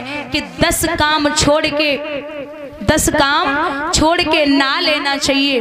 हैं कि 10 काम छोड़ के ना लेना चाहिए,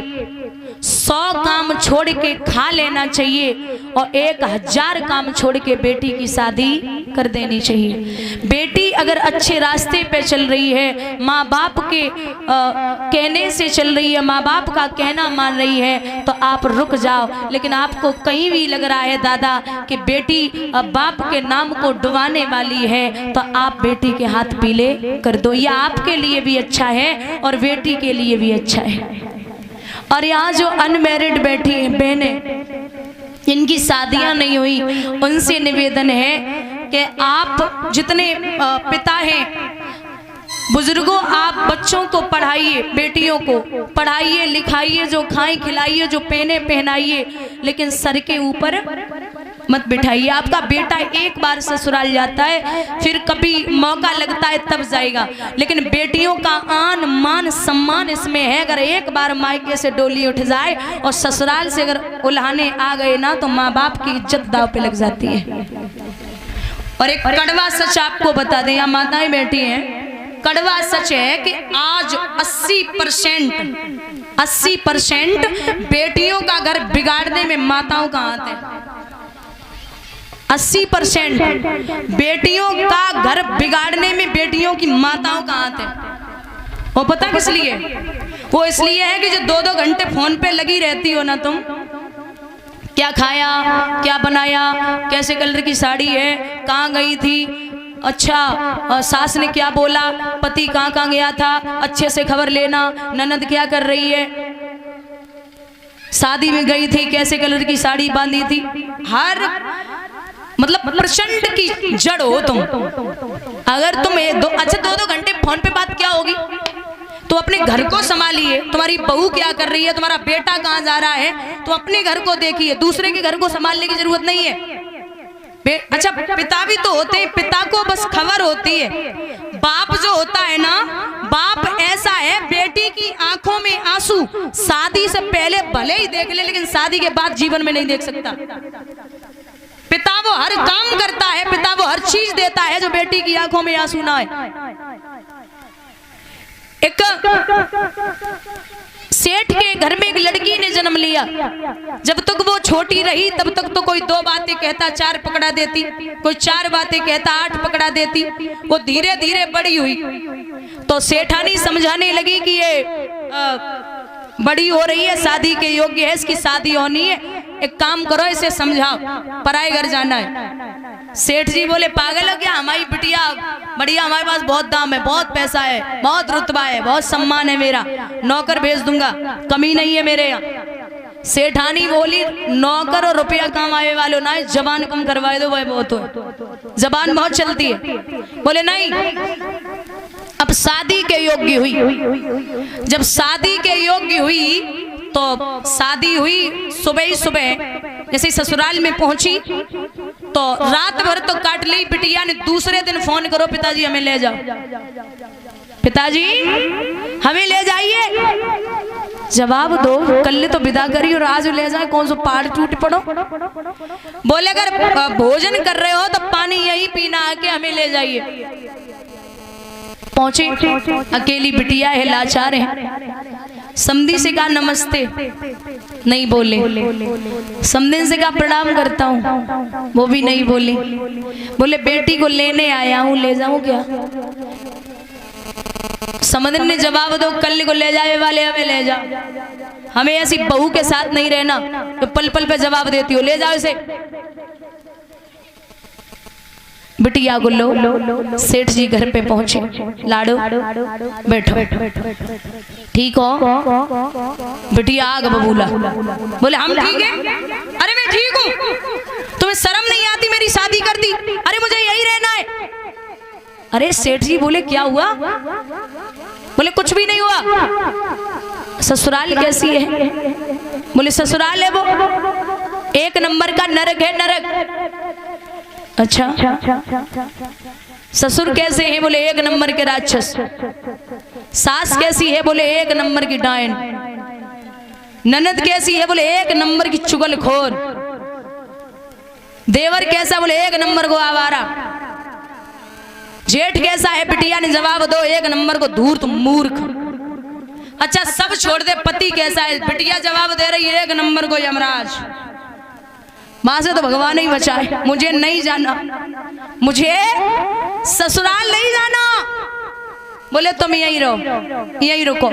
100 काम छोड़ के खा लेना चाहिए और 1000 काम छोड़ के बेटी की शादी कर देनी चाहिए। बेटी अगर अच्छे रास्ते पे चल रही है, माँ बाप के कहने से चल रही है, माँ बाप का कहना मान रही है, तो आप रुक जाओ। लेकिन आपको कहीं भी लग रहा है दादा कि बेटी बाप के नाम को डुबाने वाली है, तो आप बेटी के हाथ पीले कर दो। यह आपके लिए भी अच्छा है और बेटी के लिए भी अच्छा है। और यहाँ जो अनमैरिड बैठी हैं बहनें, जिनकी शादियां नहीं हुई, उनसे निवेदन है कि आप जितने पिता हैं, बुजुर्गों, आप बच्चों को पढ़ाइए, बेटियों को पढ़ाइए लिखाइए, जो खाएं खिलाइए, जो पहने पहनाइए, लेकिन सर के ऊपर मत बिठाइए। आपका बेटा एक बार ससुराल जाता है, फिर कभी मौका लगता है तब जाएगा, लेकिन बेटियों का आन मान सम्मान इसमें है। अगर एक बार मायके से डोली उठ जाए और ससुराल से अगर उल्हाने आ गए ना, तो माँ बाप की इज्जत दांव पे लग जाती है। और एक कड़वा सच आपको बता दें, यहाँ माताएं बैठी हैं, कड़वा सच है कि आज 80% बेटियों का घर बिगाड़ने में माताओं का हाथ है। 80% बेटियों का घर बिगाड़ने में बेटियों की माताओं का हाथ है। वो पता किस लिए? वो इसलिए है कि जो 2-2 घंटे फोन पे लगी रहती हो ना तुम, क्या खाया, क्या बनाया, कैसे कलर की साड़ी है, कहाँ गई थी, अच्छा सास ने क्या बोला, पति कहाँ गया था, अच्छे से खबर लेना, ननद क्या कर रही है, शादी में गई थी, कैसे कलर की साड़ी बांधी थी। हर मतलब प्रचंड की जड़ हो तुम। अगर तुम 2-2 घंटे फोन पे बात क्या होगी, तो अपने घर को संभालिए। तुम्हारी बहू क्या कर रही है, तुम्हारा बेटा कहाँ जा रहा है, तो अपने घर को देखिए, दूसरे के घर को संभालने की जरूरत नहीं है। अच्छा, पिता भी तो होते हैं, पिता को बस खबर होती है। बाप जो होता है ना, बाप ऐसा है, बेटी की आंखों में आंसू शादी से पहले भले ही देख ले, लेकिन शादी के बाद जीवन में नहीं देख सकता। पिता वो हर काम करता है, पिता वो हर चीज देता है जो बेटी की आंखों में आंसू ना आए। एक सेठ के घर में एक लड़की ने जन्म लिया। जब तक वो छोटी रही तब तक तो कोई 2 बातें कहता 4 पकड़ा देती, कोई 4 बातें कहता 8 पकड़ा देती। वो धीरे धीरे बड़ी हुई तो सेठानी समझाने लगी कि ये बड़ी हो रही है, शादी के योग्य है, इसकी शादी होनी है, एक काम करो, इसे समझाओ, पराए घर जाना है। सेठ जी बोले, पागल हो क्या, हमारी बिटिया बढ़िया, हमारे पास बहुत दाम है, बहुत पैसा है, बहुत रुतबा है, बहुत सम्मान है, मेरा नौकर भेज दूंगा, कमी नहीं है मेरे यहाँ। सेठानी बोली, नौकर और रुपया कमाए वालों ना, जबान कम करवाए दो, वह बहुत हो, जबान बहुत चलती है। बोले नहीं, अब शादी के योग्य हुई। जब शादी के योग्य हुई तो शादी हुई, सुबह ही सुबह जैसे ससुराल में पहुंची तो रात भर तो काट ली बिटिया ने। दूसरे दिन फोन करो, पिताजी हमें ले जाओ, पिताजी हमें ले जाइए। जवाब दो, कल तो विदा करी और आज ले जाए, कौन सा पहाड़ टूट पड़ो। बोले अगर भोजन कर रहे हो तो पानी यही पीना आके हमें ले जाइए। पहुंचे, अकेली बिटिया है, लाचार है। समधी से कहा नमस्ते, नहीं बोले। समधी से कहा प्रणाम करता हूँ, वो भी नहीं बोले। बोले बेटी को लेने आया हूँ, ले जाऊं क्या? समधी ने जवाब दो, कल को ले जाए वाले हमें ले जाओ, हमें ऐसी बहू के साथ नहीं रहना तो पल पल पे जवाब देती हो, ले जाओ इसे। बिटिया को लो, सेठ जी घर पे पहुंचे, लाडो बैठो, ठीक हो? बिटिया आग बबूला, बोले हम ठीक है। अरे मैं ठीक हूँ, तुम्हें शर्म नहीं आती मेरी शादी कर दी? अरे मुझे यही रहना है। अरे सेठ जी बोले क्या हुआ? बोले कुछ भी नहीं हुआ। ससुराल कैसी है? बोले ससुराल है वो 1 नंबर का नरक है, नरक। अच्छा, ससुर कैसे हैं? बोले 1 नंबर के राक्षस। सास कैसी है? बोले 1 नंबर की डायन। ननद कैसी है? बोले 1 नंबर की चुगलखोर। देवर कैसा? बोले 1 नंबर को आवारा। जेठ कैसा है? बिटिया ने जवाब दो, एक नंबर को धूर्त मूर्ख। अच्छा सब छोड़ दे, पति कैसा है? बिटिया जवाब दे रही है, एक नंबर को यमराज। मां से तो भगवान ही बचाए, मुझे नहीं जाना, मुझे ससुराल नहीं जाना। बोले तुम यहीं रहो, यहीं रुको।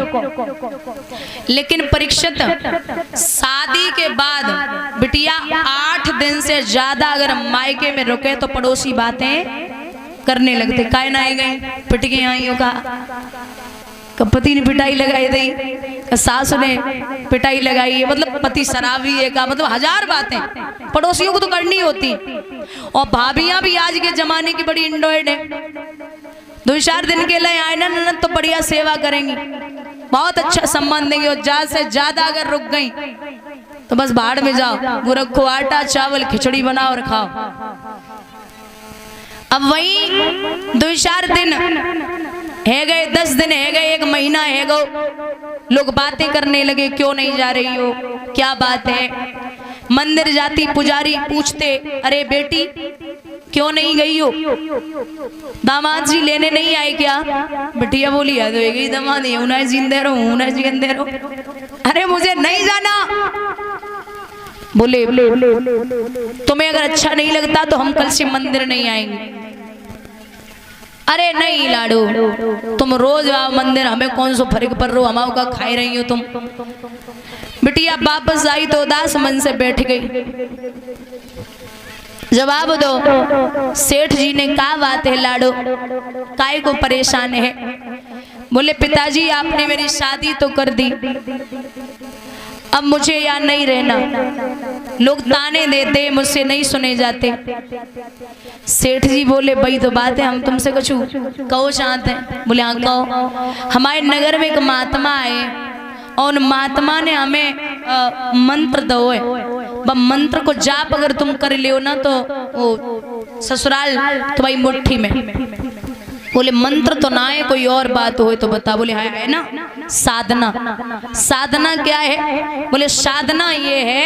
लेकिन परीक्षित, शादी के बाद बिटिया 8 दिन से ज्यादा अगर मायके में रुके तो पड़ोसी बातें करने लगते। काय ना आई गई पिटके आई का, पति ने पिटाई लगाई दी, सास ने पिटाई लगाई है, मतलब पति शराबी है का, मतलब 1000 बातें पड़ोसियों को तो करनी होती। और भाभियां भी आज के जमाने की बड़ी इंडोइड है, 2-4 दिन के लिए आए ना ननद तो बढ़िया सेवा करेंगी, बहुत अच्छा सम्मान देंगे। और ज्यादा से ज्यादा अगर रुक गई तो बस भाड़ में जाओ, वो रखो आटा चावल खिचड़ी बनाओ और खाओ। अब वही 2-4 दिन है गए, 10 दिन है गए, 1 महीना है गो, लोग बातें करने लगे, क्यों नहीं जा रही हो, क्या बात है? मंदिर जाती पुजारी पूछते, अरे बेटी क्यों नहीं गई हो? दामाद जी लेने नहीं आए क्या? बिटिया बोली है तो गई दामाद उन्हें जिंदे रहो, उन्हें जिंदे रहो। अरे मुझे नहीं जाना। बोले तुम्हें अगर अच्छा नहीं लगता तो हम कल से मंदिर नहीं आएंगे। अरे नहीं लाडू, तुम रोज आओ मंदिर, हमें कौन सो फर्क पड़ रहा, हमारे का खाई रही हो तुम। बिटिया वापस आई तो उदास मन से बैठ गई। जवाब दो, सेठ जी ने कहा बात है लाडो, काय को परेशान है? बोले पिताजी आपने मेरी शादी तो कर दी, अब मुझे यहाँ नहीं रहना, लोग ताने देते, मुझसे नहीं सुने जाते। सेठ जी बोले भाई तो बात है, हम तुमसे कुछ कहो चाहते हैं। बोले हाँ कहो। हमारे नगर में एक महात्मा आए और उन महात्मा ने हमें मंत्र दो है, वह मंत्र को जाप अगर तुम कर लियो ना तो वो ससुराल तुम्हारी मुट्ठी में। बोले मंत्र तो ना है, कोई और बात हो तो बता। बोले है ना साधना। साधना क्या है? बोले साधना ये है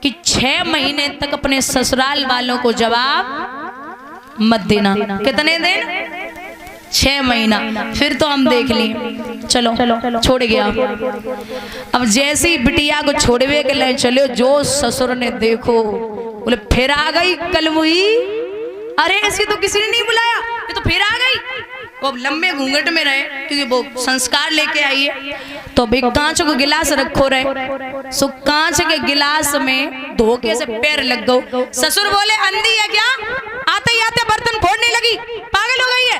कि 6 महीने तक अपने ससुराल वालों को जवाब मत देना। कितने दिन? 6 महीना। फिर तो हम देख लिए, चलो छोड़ गया। अब जैसे ही बिटिया को छोड़वे के लिए चले, जो ससुर ने देखो, बोले फिर आ गई कल मुई। अरे ऐसी तो किसी ने नहीं बुलाया, ये तो फिर आ गई। वो लंबे घूंघट में रहे क्योंकि वो संस्कार लेके आई है। तो अभी कांच को गिलास रखो रहे, सो कांच के गिलास में धोखे से पैर लग गो। ससुर बोले अंधी है क्या, आते ही आते बर्तन फोड़ने लगी, पागल हो गई है।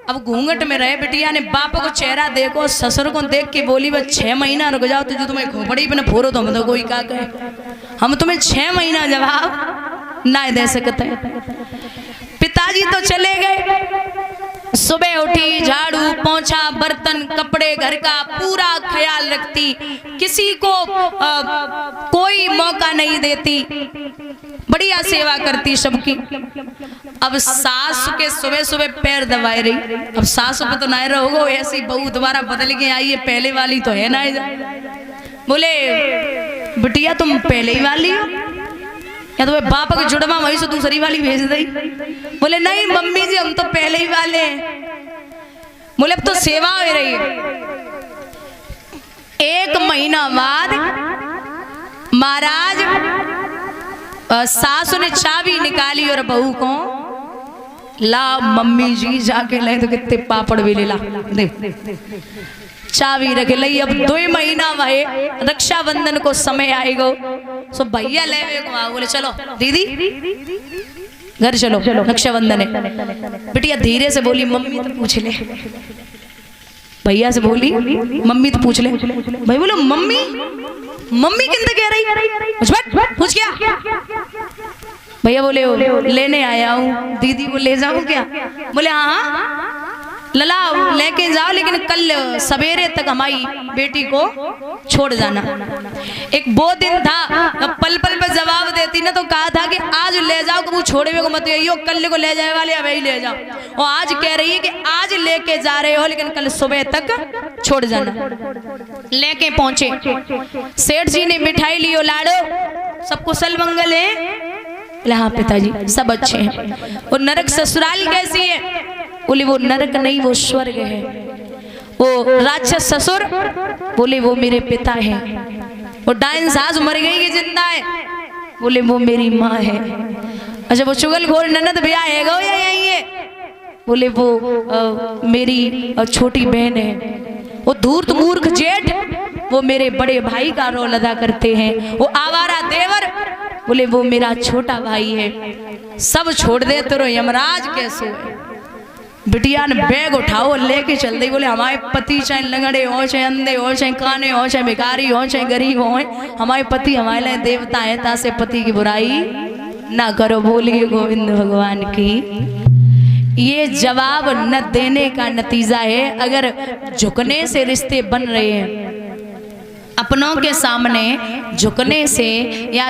अब घूंघट में रहे, बिटिया ने बाप को चेहरा देखो, ससुर को देख के बोली बस 6 महीना रुक जाओ, तो जो तुम्हें खोपड़ी पे न फोड़ो तो हम तो कोई क्या कहे, हम तुम्हें 6 महीना जवाब ना दे सकते। पिताजी तो चले गए। सुबह उठी, झाड़ू पोंछा, बर्तन कपड़े घर का पूरा ख्याल रखती, किसी को कोई मौका नहीं देती, बढ़िया सेवा करती सबकी। अब सास के सुबह सुबह पैर दबाए रही। अब सास पे तो ना रहोगे, ऐसी बहू दोबारा बदल के आई है, पहले वाली तो है ना। बोले बिटिया तुम पहले ही वाली हो या तो बाप के जुड़वा वही से दूसरी वाली भेज दी। बोले नहीं मम्मी जी हम तो पहले ही वाले हैं। बोले अब तो सेवा हो रही है। 1 महीना बाद महाराज सासू ने चाबी निकाली और बहू को ला मम्मी जी जाके ले तो कितने पापड़ भी ले ला दे, चाबी रख लई। अब 2 महीना वहे, रक्षाबंधन को समय आएगा, सो भैया ले बोले चलो दीदी घर चलो, रक्षाबंधन है। बिटिया धीरे से बोली मम्मी तो पूछ ले। भैया से बोली मम्मी तो पूछ ले। भाई बोलो मम्मी मम्मी किंतु कह रही, पूछ क्या? भैया बोले लेने आया हूँ, दीदी को ले जाऊं क्या? बोले हाँ लला लेके जाओ, लेकिन कल सवेरे तक हमारी बेटी को छोड़ जाना। एक वो दिन था, पल पल पे जवाब देती ना, तो कहा था कि आज ले जाओ, वो छोड़े को मत आइयो, कल को ले जाए वाले अब ही ले जाओ। और आज कह रही है कि आज लेके जा रहे हो, लेकिन कल सुबह तक छोड़ जाना। लेके पहुंचे, सेठ जी ने मिठाई लियो, लाडो सब कुशल मंगल है, बोले हाँ पिताजी सब अच्छे हैं। वो नरक ससुराल कैसी है? बोले वो नरक नहीं वो स्वर्ग है। वो राक्षस ससुर? बोले वो मेरे पिता हैं। वो डायन सास मर गई कि जिंदा है? बोले वो मेरी माँ है। अच्छा वो चुगलखोर ननद ब्याह है गो या यही है? बोले वो मेरी छोटी बहन है। वो धूर्त मूर्ख जेठ? वो मेरे बड़े भाई का रोल अदा करते हैं। वो आवारा देवर? बोले वो मेरा छोटा भाई है। सब छोड़ दे तेरो यमराज कैसे है? बिटिया ने बैग उठाओ लेके चल दी। बोले हमारे पति चाहे लंगड़े हो, चाहे अंधे हो, चाहे काने हो, चाहे भिखारी हो, चाहे गरीब हो, हमारे पति हमारे लिए देवता है। तासे पति की बुराई ना करो। बोलिए गोविंद भगवान की। ये जवाब न देने का नतीजा है। अगर झुकने से रिश्ते बन रहे हैं, अपनों के सामने झुकने से या